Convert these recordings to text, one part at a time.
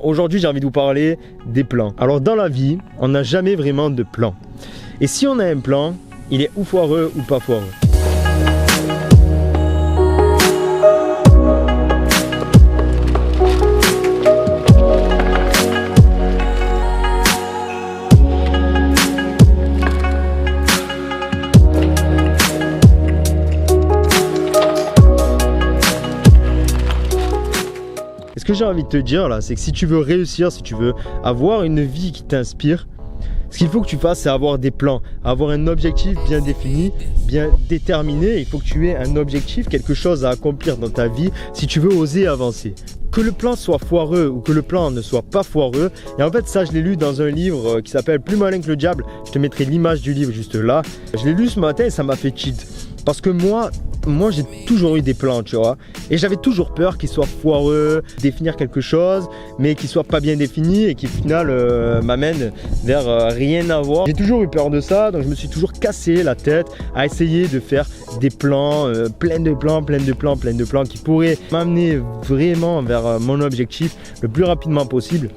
Aujourd'hui, j'ai envie de vous parler des plans. Alors dans la vie, on n'a jamais vraiment de plan. Et si on a un plan, il est ou foireux ou pas foireux. Ce que j'ai envie de te dire là, c'est que si tu veux réussir, si tu veux avoir une vie qui t'inspire, ce qu'il faut que tu fasses, c'est avoir des plans, avoir un objectif bien défini, bien déterminé. Il faut que tu aies un objectif, quelque chose à accomplir dans ta vie si tu veux oser avancer. Que le plan soit foireux ou que le plan ne soit pas foireux, et en fait ça je l'ai lu dans un livre qui s'appelle Plus malin que le diable, je te mettrai l'image du livre juste là. Je l'ai lu ce matin et ça m'a fait tilt. Parce que moi j'ai toujours eu des plans, tu vois, et j'avais toujours peur qu'ils soient foireux, définir quelque chose, mais qu'ils soient pas bien définis et qui au final m'amènent vers rien à voir. J'ai toujours eu peur de ça, donc je me suis toujours cassé la tête à essayer de faire des plans, plein de plans qui pourraient m'amener vraiment vers mon objectif le plus rapidement possible.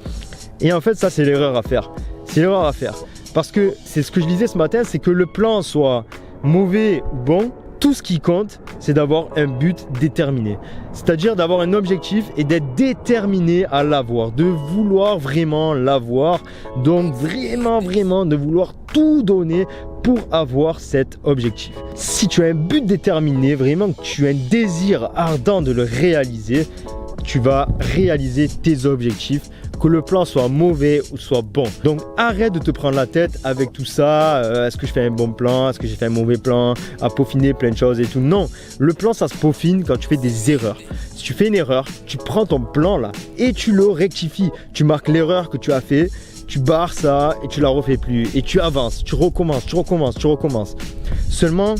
Et en fait, ça c'est l'erreur à faire. C'est l'erreur à faire. Parce que c'est ce que je disais ce matin, c'est que le plan soit mauvais ou bon, tout ce qui compte, c'est d'avoir un but déterminé. C'est-à-dire d'avoir un objectif et d'être déterminé à l'avoir, de vouloir vraiment l'avoir. Donc vraiment de vouloir tout donner pour avoir cet objectif. Si tu as un but déterminé, vraiment que tu as un désir ardent de le réaliser, tu vas réaliser tes objectifs, que le plan soit mauvais ou soit bon. Donc arrête de te prendre la tête avec tout ça, est-ce que je fais un bon plan, est-ce que j'ai fait un mauvais plan, à peaufiner plein de choses et tout. Non, le plan ça se peaufine quand tu fais des erreurs. Si tu fais une erreur, tu prends ton plan là et tu le rectifies. Tu marques l'erreur que tu as fait, tu barres ça et tu la refais plus. Et tu avances, tu recommences. Seulement,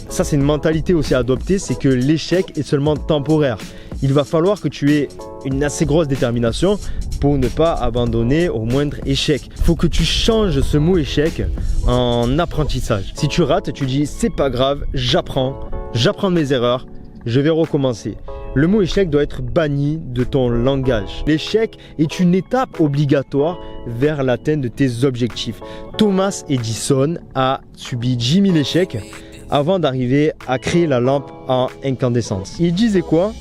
ça c'est une mentalité aussi à adopter, c'est que l'échec est seulement temporaire. Il va falloir que tu aies une assez grosse détermination pour ne pas abandonner au moindre échec. Il faut que tu changes ce mot échec en apprentissage. Si tu rates, tu dis c'est pas grave, j'apprends de mes erreurs, je vais recommencer. Le mot échec doit être banni de ton langage. L'échec est une étape obligatoire vers l'atteinte de tes objectifs. Thomas Edison a subi 10 000 échecs avant d'arriver à créer la lampe en incandescence. Il disait quoi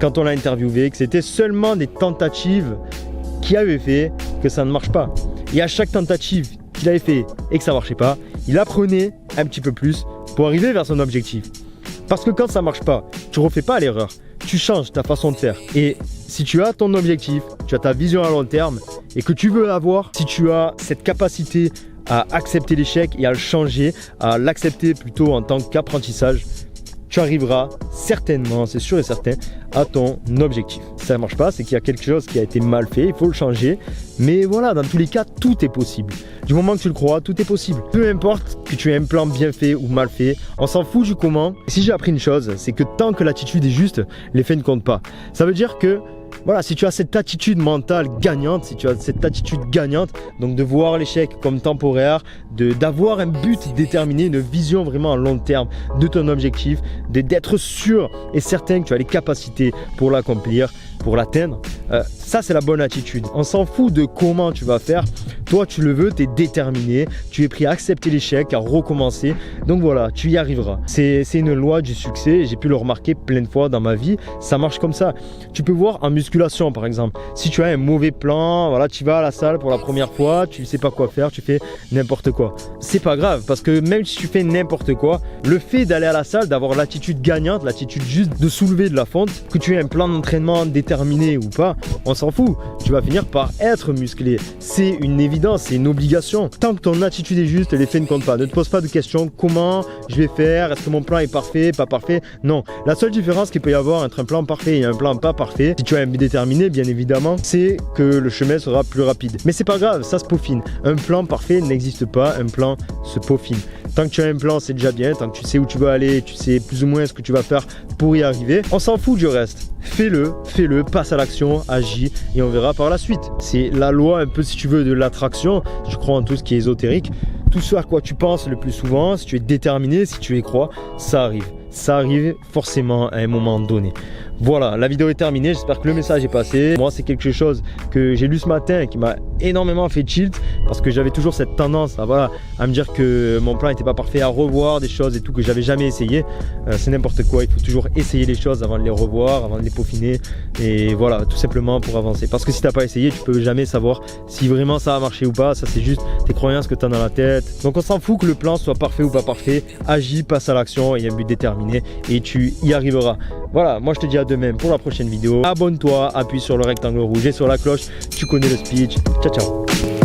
quand on l'a interviewé? Que c'était seulement des tentatives qui avaient fait que ça ne marche pas. Et à chaque tentative qu'il avait fait et que ça ne marchait pas, il apprenait un petit peu plus pour arriver vers son objectif. Parce que quand ça ne marche pas, tu ne refais pas l'erreur, tu changes ta façon de faire. Et si tu as ton objectif, tu as ta vision à long terme et que tu veux l'avoir, si tu as cette capacité à accepter l'échec et à le changer, à l'accepter plutôt en tant qu'apprentissage, tu arriveras certainement, c'est sûr et certain, à ton objectif. Si ça ne marche pas, c'est qu'il y a quelque chose qui a été mal fait, il faut le changer. Mais voilà, dans tous les cas, tout est possible. Du moment que tu le crois, tout est possible. Peu importe que tu aies un plan bien fait ou mal fait, on s'en fout du comment. Et si j'ai appris une chose, c'est que tant que l'attitude est juste, l'effet ne compte pas. Ça veut dire que voilà, si tu as cette attitude mentale gagnante, donc de voir l'échec comme temporaire, d'avoir un but déterminé, une vision vraiment à long terme de ton objectif, d'être sûr et certain que tu as les capacités pour l'accomplir, pour l'atteindre, ça c'est la bonne attitude. On s'en fout de comment tu vas faire. Toi tu le veux, tu es déterminé, tu es prêt à accepter l'échec, à recommencer. Donc voilà, tu y arriveras. C'est une loi du succès, j'ai pu le remarquer plein de fois dans ma vie, ça marche comme ça. Tu peux voir en musculation par exemple, si tu as un mauvais plan, voilà, tu vas à la salle pour la première fois, tu ne sais pas quoi faire, tu fais n'importe quoi. C'est pas grave parce que même si tu fais n'importe quoi, le fait d'aller à la salle, d'avoir l'attitude gagnante, l'attitude juste de soulever de la fonte, que tu aies un plan d'entraînement déterminé ou pas, on s'en fout, tu vas finir par être musclé. C'est une évidence, c'est une obligation. Tant que ton attitude est juste, l'effet ne compte pas. Ne te pose pas de questions, comment je vais faire, est-ce que mon plan est parfait, pas parfait. Non, la seule différence qu'il peut y avoir entre un plan parfait et un plan pas parfait, si tu as un but déterminé bien évidemment, c'est que le chemin sera plus rapide. Mais c'est pas grave, ça se peaufine. Un plan parfait n'existe pas, un plan se peaufine. Tant que tu as un plan, c'est déjà bien, tant que tu sais où tu vas aller, tu sais plus ou moins ce que tu vas faire pour y arriver, on s'en fout du reste. Fais-le, passe à l'action, agis et on verra par la suite. C'est la loi un peu si tu veux de l'attraction, je crois en tout ce qui est ésotérique. Tout ce à quoi tu penses le plus souvent, si tu es déterminé, si tu y crois, ça arrive. Ça arrive forcément à un moment donné. Voilà, la vidéo est terminée, j'espère que le message est passé. Moi, c'est quelque chose que j'ai lu ce matin et qui m'a énormément fait tilt parce que j'avais toujours cette tendance à me dire que mon plan n'était pas parfait, à revoir des choses et tout que j'avais jamais essayé. C'est n'importe quoi, il faut toujours essayer les choses avant de les revoir, avant de les peaufiner et voilà, tout simplement pour avancer. Parce que si tu n'as pas essayé, tu peux jamais savoir si vraiment ça a marché ou pas. Ça, c'est juste tes croyances que tu as dans la tête. Donc on s'en fout que le plan soit parfait ou pas parfait. Agis, passe à l'action, il y a un but déterminé et tu y arriveras. Voilà, moi je te dis à demain pour la prochaine vidéo. Abonne-toi, appuie sur le rectangle rouge et sur la cloche. Tu connais le speech. Ciao, ciao.